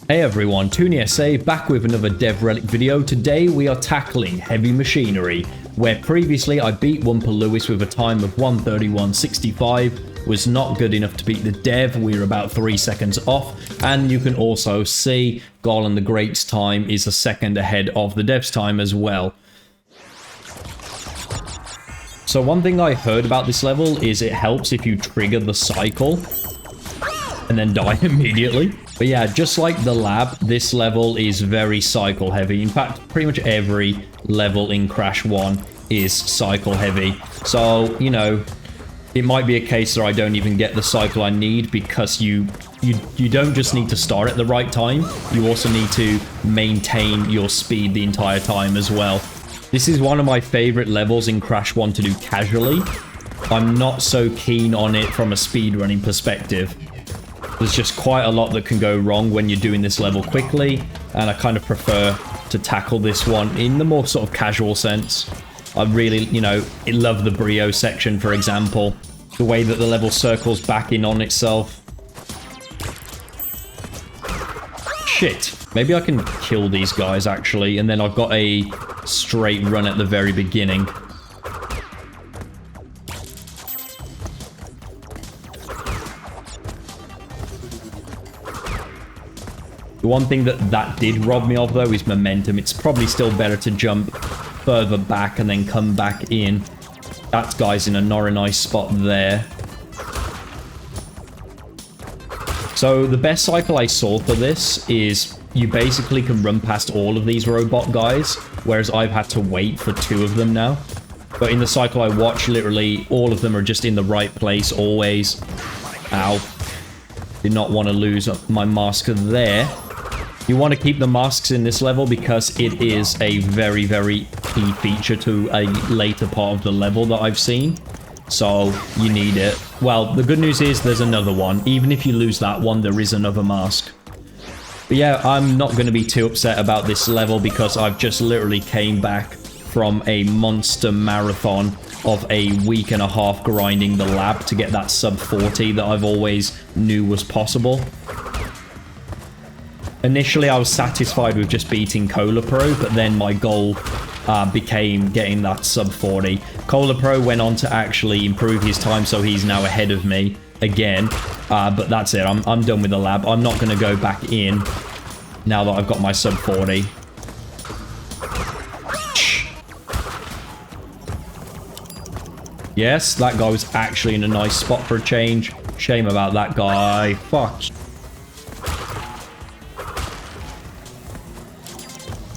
Hey everyone, TooneySA back with another Dev Relic video. Today we are tackling Heavy Machinery, where previously I beat Wumpa Lewis with a time of 1:31.65, was not good enough to beat the Dev, we were about 3 seconds off, and you can also see Garland the Great's time is a second ahead of the Dev's time as well. So one thing I heard about this level is it helps if you trigger the cycle and then die immediately. But yeah, just like the lab, this level is very cycle heavy. In fact, pretty much every level in Crash 1 is cycle heavy. So, you know, it might be a case where I don't even get the cycle I need because you don't just need to start at the right time. You also need to maintain your speed the entire time as well. This is one of my favorite levels in Crash 1 to do casually. I'm not so keen on it from a speedrunning perspective. There's just quite a lot that can go wrong when you're doing this level quickly, and I kind of prefer to tackle this one in the more sort of casual sense. I really, you know, I love the Brio section, for example. The way that the level circles back in on itself. Shit. Maybe I can kill these guys, actually, and then I've got a straight run at the very beginning. The one thing that did rob me of, though, is momentum. It's probably still better to jump further back and then come back in. That guy's in a not a nice spot there. So the best cycle I saw for this is you basically can run past all of these robot guys, whereas I've had to wait for 2 of them now. But in the cycle I watched, literally all of them are just in the right place always. Ow. Did not want to lose my mask there. You want to keep the masks in this level because it is a very, very key feature to a later part of the level that I've seen. So, you need it. Well, the good news is there's another one. Even if you lose that one, there is another mask. But yeah, I'm not going to be too upset about this level because I've just literally came back from a monster marathon of a week and a half grinding the lab to get that sub 40 that I've always knew was possible. Initially, I was satisfied with just beating Cola Pro, but then my goal became getting that sub 40. Cola Pro went on to actually improve his time, so he's now ahead of me again. But that's it. I'm done with the lab. I'm not going to go back in now that I've got my sub 40. Yes, that guy was actually in a nice spot for a change. Shame about that guy. Fuck.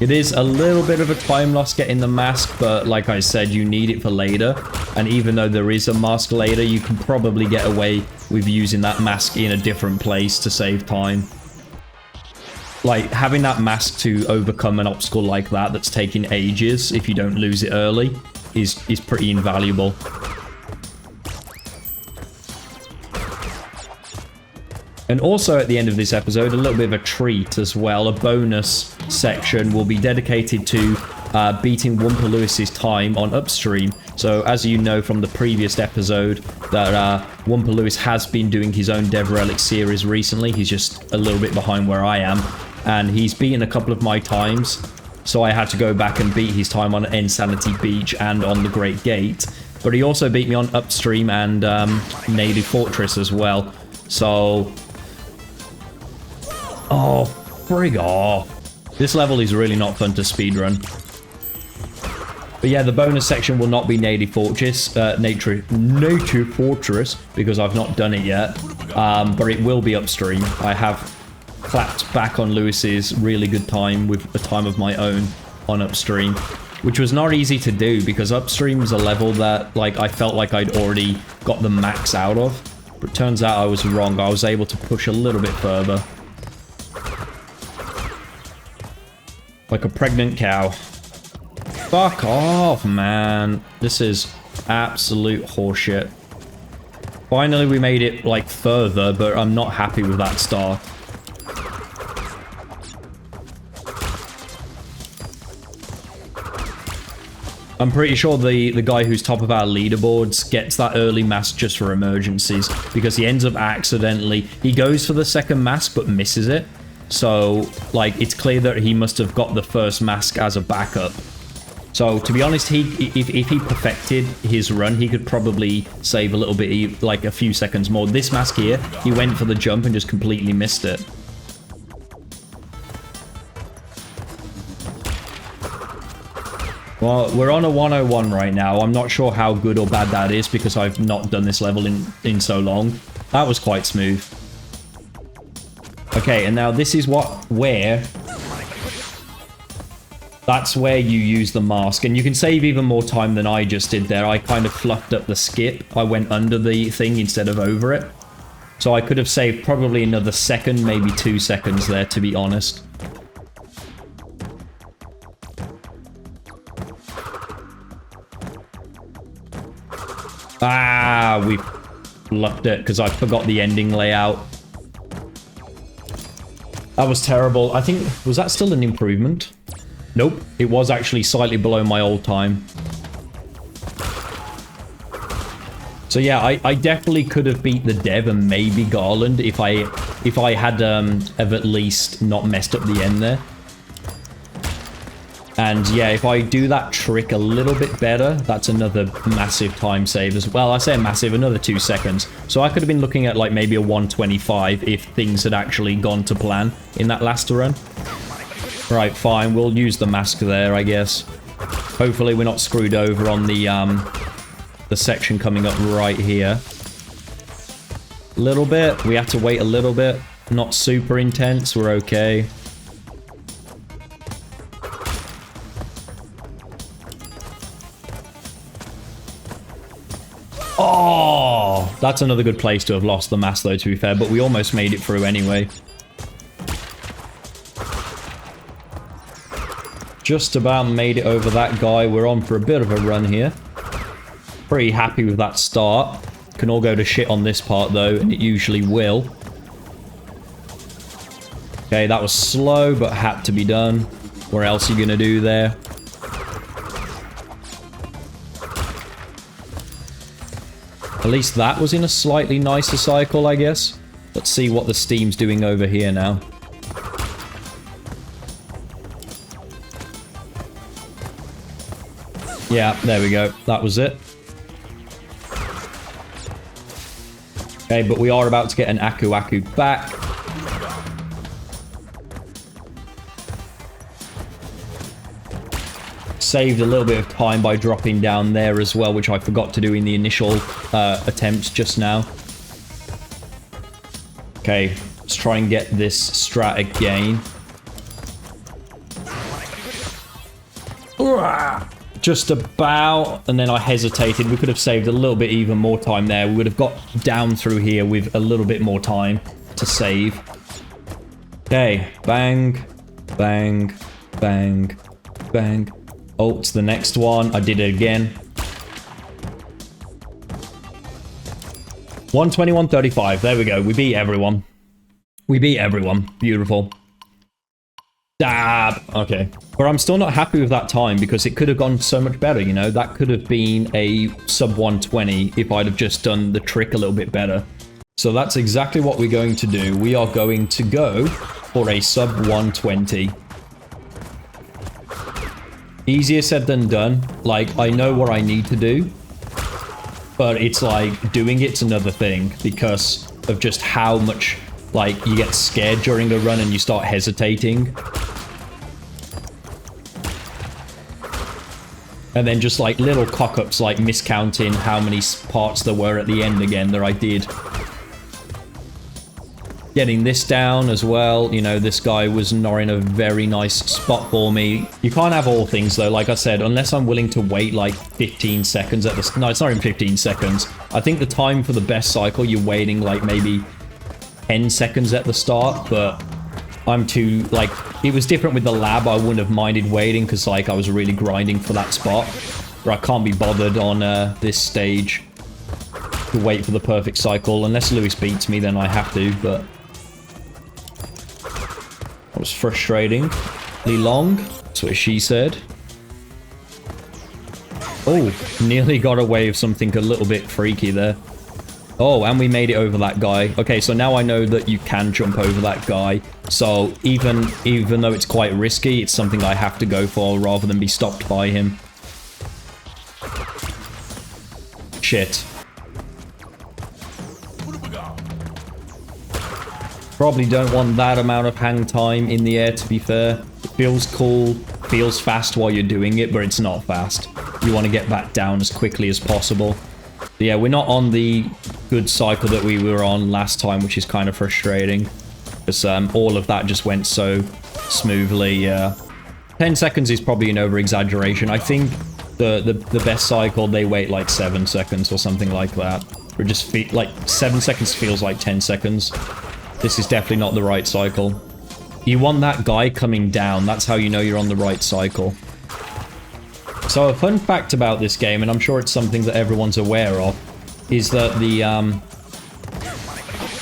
It is a little bit of a time loss getting the mask, but like I said, you need it for later. And even though there is a mask later, you can probably get away with using that mask in a different place to save time. Like, having that mask to overcome an obstacle like that that's taking ages, if you don't lose it early, is pretty invaluable. And also at the end of this episode, a little bit of a treat as well. A bonus section will be dedicated to beating Wumpa Lewis's time on Upstream. So as you know from the previous episode, that Wumpa Lewis has been doing his own Dev Relic series recently. He's just a little bit behind where I am. And he's beaten a couple of my times. So I had to go back and beat his time on Insanity Beach and on the Great Gate. But he also beat me on Upstream and Native Fortress as well. So... oh, frig off. This level is really not fun to speedrun. But yeah, the bonus section will not be Native Fortress, Native Fortress, because I've not done it yet. But it will be Upstream. I have clapped back on Lewis's really good time with a time of my own on Upstream, which was not easy to do because Upstream is a level that, like, I felt like I'd already got the max out of. But it turns out I was wrong. I was able to push a little bit further. Like a pregnant cow. Fuck off, man. This is absolute horseshit. Finally, we made it, like, further, but I'm not happy with that start. I'm pretty sure the guy who's top of our leaderboards gets that early mask just for emergencies, because he ends up accidentally... he goes for the second mask, but misses it. So, like, it's clear that he must have got the first mask as a backup. So, to be honest, if he perfected his run, he could probably save a little bit, like a few seconds more. This mask here, he went for the jump and just completely missed it. Well, we're on a 101 right now. I'm not sure how good or bad that is because I've not done this level in so long. That was quite smooth. Okay, and now this is where... That's where you use the mask. And you can save even more time than I just did there. I kind of fluffed up the skip. I went under the thing instead of over it. So I could have saved probably another second, maybe 2 seconds there, to be honest. Ah, we fluffed it because I forgot the ending layout. That was terrible. I think, was that still an improvement? Nope, it was actually slightly below my old time. So yeah, I definitely could have beat the Dev and maybe Garland if I had have at least not messed up the end there. And yeah, if I do that trick a little bit better, that's another massive time save as well. I say massive, another 2 seconds. So I could have been looking at like maybe a 125 if things had actually gone to plan in that last run. Right, fine. We'll use the mask there, I guess. Hopefully we're not screwed over on the section coming up right here. A little bit. We have to wait a little bit. Not super intense. We're okay. Oh, that's another good place to have lost the mask, though, to be fair. But we almost made it through anyway. Just about made it over that guy. We're on for a bit of a run here. Pretty happy with that start. Can all go to shit on this part, though, and it usually will. Okay, that was slow, but had to be done. What else are you going to do there? At least that was in a slightly nicer cycle, I guess. Let's see what the steam's doing over here now. Yeah, there we go. That was it. Okay, but we are about to get an Aku Aku back. Saved a little bit of time by dropping down there as well, which I forgot to do in the initial attempts just now. Okay, let's try and get this strat again. Just about, and then I hesitated. We could have saved a little bit even more time there. We would have got down through here with a little bit more time to save. Okay, bang, bang, bang, bang. Oh, it's the next one. I did it again. 121.35. There we go. We beat everyone. We beat everyone. Beautiful. Dab. Okay. But I'm still not happy with that time because it could have gone so much better, you know? That could have been a sub 120 if I'd have just done the trick a little bit better. So that's exactly what we're going to do. We are going to go for a sub 120. Easier said than done. Like, I know what I need to do. But it's like, doing it's another thing because of just how much, like, you get scared during a run and you start hesitating. And then just like little cock-ups like miscounting how many parts there were at the end again that I did. Getting this down as well. You know, this guy was not in a very nice spot for me. You can't have all things though, like I said, unless I'm willing to wait like 15 seconds at the... No, it's not even 15 seconds. I think the time for the best cycle, you're waiting like maybe 10 seconds at the start, but I'm too, like, it was different with the lab. I wouldn't have minded waiting because like I was really grinding for that spot. Where I can't be bothered on this stage to wait for the perfect cycle. Unless Lewis beats me, then I have to, but... That was frustratingly long. That's what she said. Oh, nearly got away with something a little bit freaky there. Oh, and we made it over that guy. Okay, so now I know that you can jump over that guy So even though it's quite risky, it's something I have to go for rather than be stopped by him. Shit. Probably don't want that amount of hang time in the air, to be fair. It feels cool, feels fast while you're doing it, but it's not fast. You want to get back down as quickly as possible. But yeah, we're not on the good cycle that we were on last time, which is kind of frustrating. Because all of that just went so smoothly. 10 seconds is probably an over-exaggeration. I think the best cycle, they wait like 7 seconds or something like that. Or just like 7 seconds feels like 10 seconds. This is definitely not the right cycle. You want that guy coming down. That's how you know you're on the right cycle. So a fun fact about this game, and I'm sure it's something that everyone's aware of, is that the,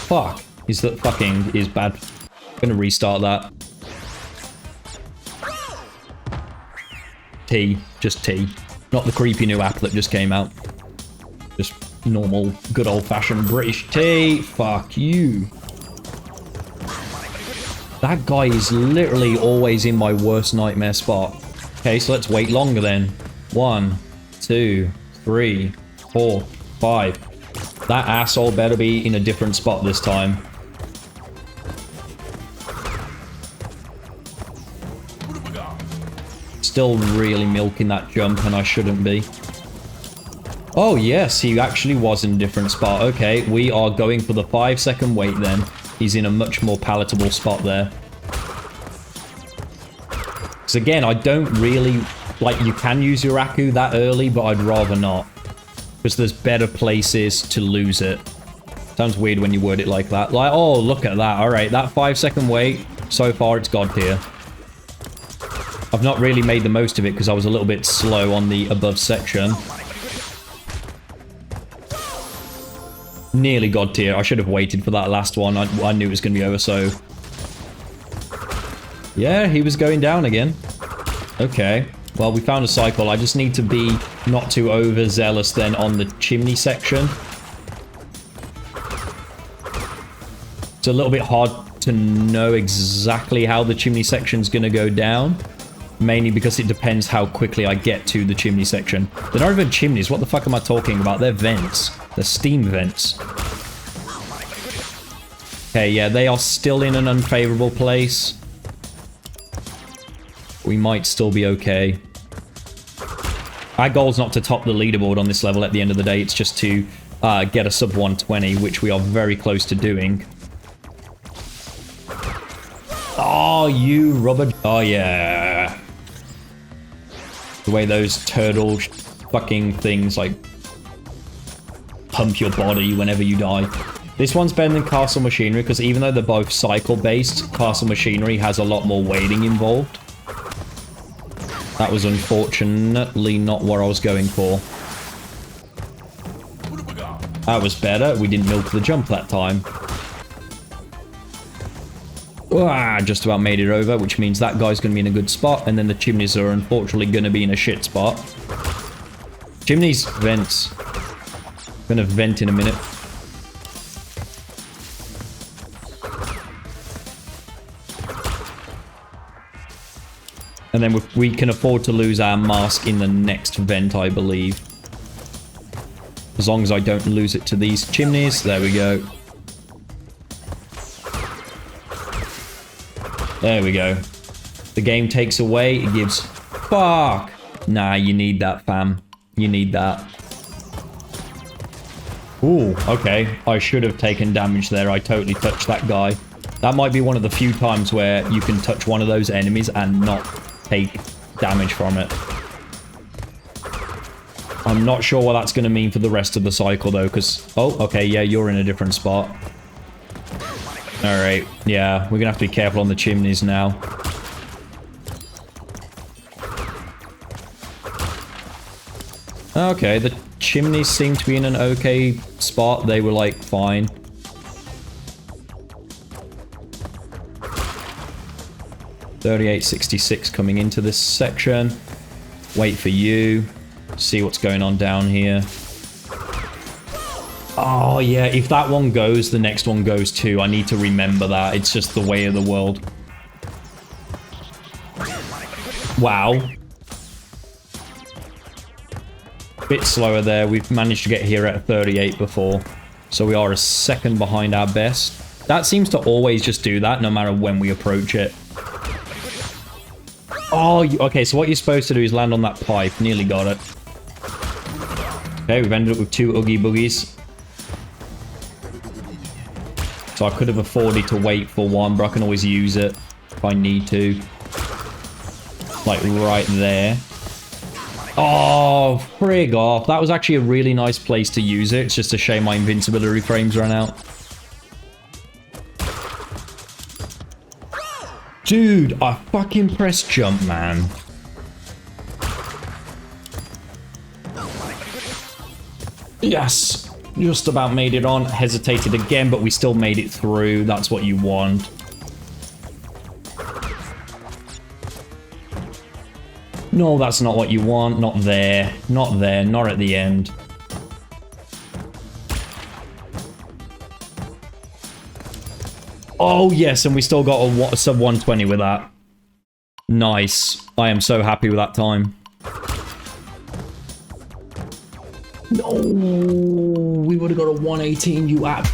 fucking is bad. I'm gonna restart that. T. Just T. Not the creepy new app that just came out. Just normal, good old-fashioned British T. Fuck you. That guy is literally always in my worst nightmare spot. Okay, so let's wait longer then. 1, 2, 3, 4, 5. That asshole better be in a different spot this time. Still really milking that jump, and I shouldn't be. Oh yes, he actually was in a different spot. Okay, we are going for the 5-second wait then. He's in a much more palatable spot there. Because again, I don't really... Like, you can use your Aku that early, but I'd rather not. Because there's better places to lose it. Sounds weird when you word it like that. Like, oh, look at that. Alright, that 5-second wait, so far it's God tier. I've not really made the most of it because I was a little bit slow on the above section. Nearly God tier. I should have waited for that last one. I knew it was going to be over, so... Yeah, he was going down again. Okay. Well, we found a cycle. I just need to be not too overzealous then on the chimney section. It's a little bit hard to know exactly how the chimney section's going to go down. Mainly because it depends how quickly I get to the chimney section. They're not even chimneys. What the fuck am I talking about? They're vents. They're steam vents. Okay, yeah, they are still in an unfavorable place. We might still be okay. Our goal's not to top the leaderboard on this level at the end of the day. It's just to get a sub 120, which we are very close to doing. Oh, you rubber... Oh, yeah. The way those turtle fucking things, like, pump your body whenever you die. This one's better than Castle Machinery, because even though they're both cycle-based, Castle Machinery has a lot more waiting involved. That was unfortunately not what I was going for. That was better. We didn't milk the jump that time. Ah, just about made it over, which means that guy's going to be in a good spot, and then the chimneys are unfortunately going to be in a shit spot. Chimneys, vents. Gonna vent in a minute. And then we can afford to lose our mask in the next vent, I believe. As long as I don't lose it to these chimneys. There we go. There we go. The game takes away. It gives... Fuck! Nah, you need that, fam. You need that. Ooh, okay. I should have taken damage there. I totally touched that guy. That might be one of the few times where you can touch one of those enemies and not take damage from it. I'm not sure what that's going to mean for the rest of the cycle, though, because... Oh, okay, yeah, you're in a different spot. Alright, yeah, we're going to have to be careful on the chimneys now. Okay, the chimneys seem to be in an okay spot. They were, like, fine. $38.66 coming into this section. Wait for you. See what's going on down here. Oh, yeah. If that one goes, the next one goes too. I need to remember that. It's just the way of the world. Wow. Bit slower there. We've managed to get here at 38 before. So we are a second behind our best. That seems to always just do that no matter when we approach it. Oh, okay. So what you're supposed to do is land on that pipe. Nearly got it. Okay, we've ended up with 2 Oogie Boogies. So I could have afforded to wait for one, but I can always use it if I need to. Like right there. Oh, frig off. That was actually a really nice place to use it. It's just a shame my invincibility frames ran out. Dude, I fucking pressed jump, man. Yes. Just about made it on. Hesitated again, but we still made it through. That's what you want. No, that's not what you want. Not there. Not there. Not at the end. Oh, yes. And we still got a sub 120 with that. Nice. I am so happy with that time. No, we would have got a 118, you app.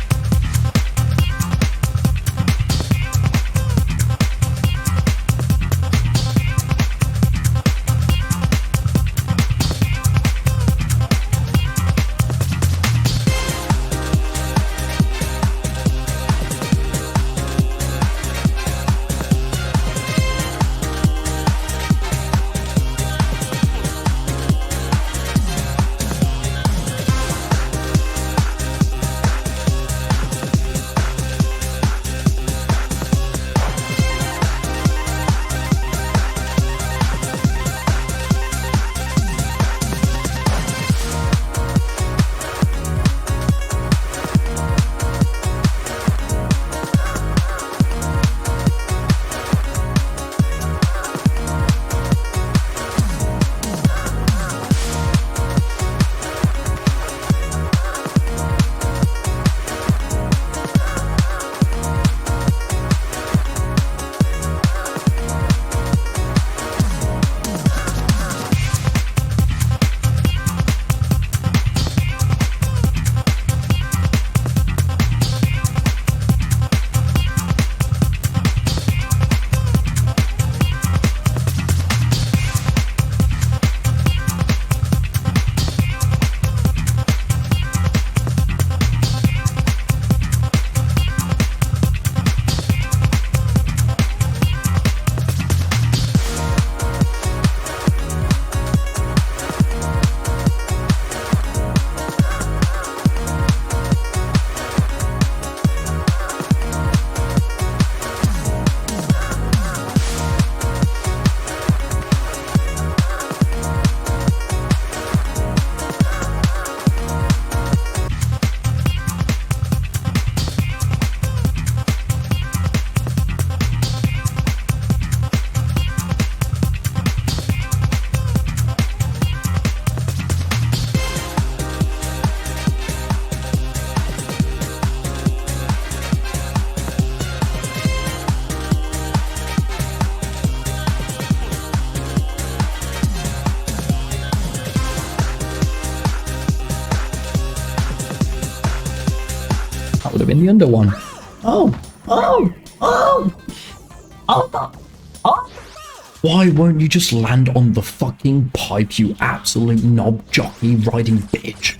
Would have been the under one. Oh. Why won't you just land on the fucking pipe, you absolute knob jockey riding bitch?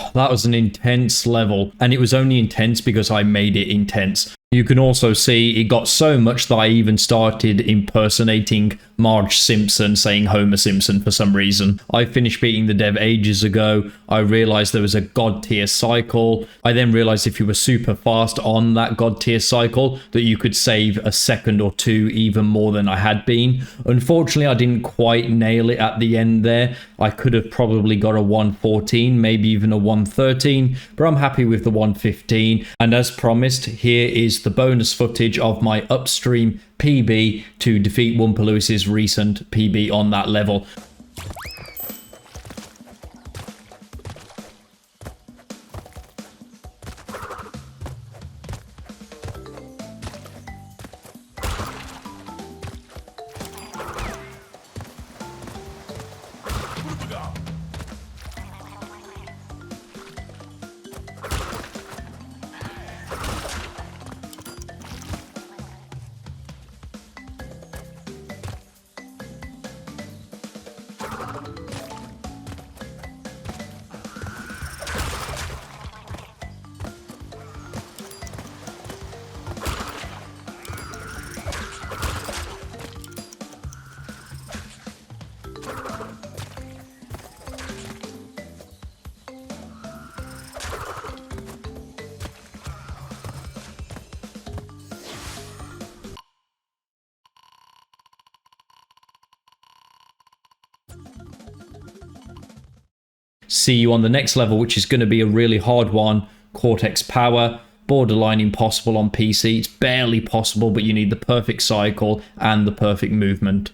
Oh, that was an intense level, and it was only intense because I made it intense. You can also see it got so much that I even started impersonating Marge Simpson, saying Homer Simpson for some reason. I finished beating the dev ages ago. I realized there was a god tier cycle. I then realized if you were super fast on that god tier cycle that you could save a second or two even more than I had been. Unfortunately, I didn't quite nail it at the end there. I could have probably got a 114, maybe even a 113, but I'm happy with the 115. And as promised, here is the bonus footage of my upstream PB to defeat Wumpa Lewis's recent PB on that level. See you on the next level, which is going to be a really hard one. Cortex Power, borderline impossible on PC. It's barely possible, but you need the perfect cycle and the perfect movement.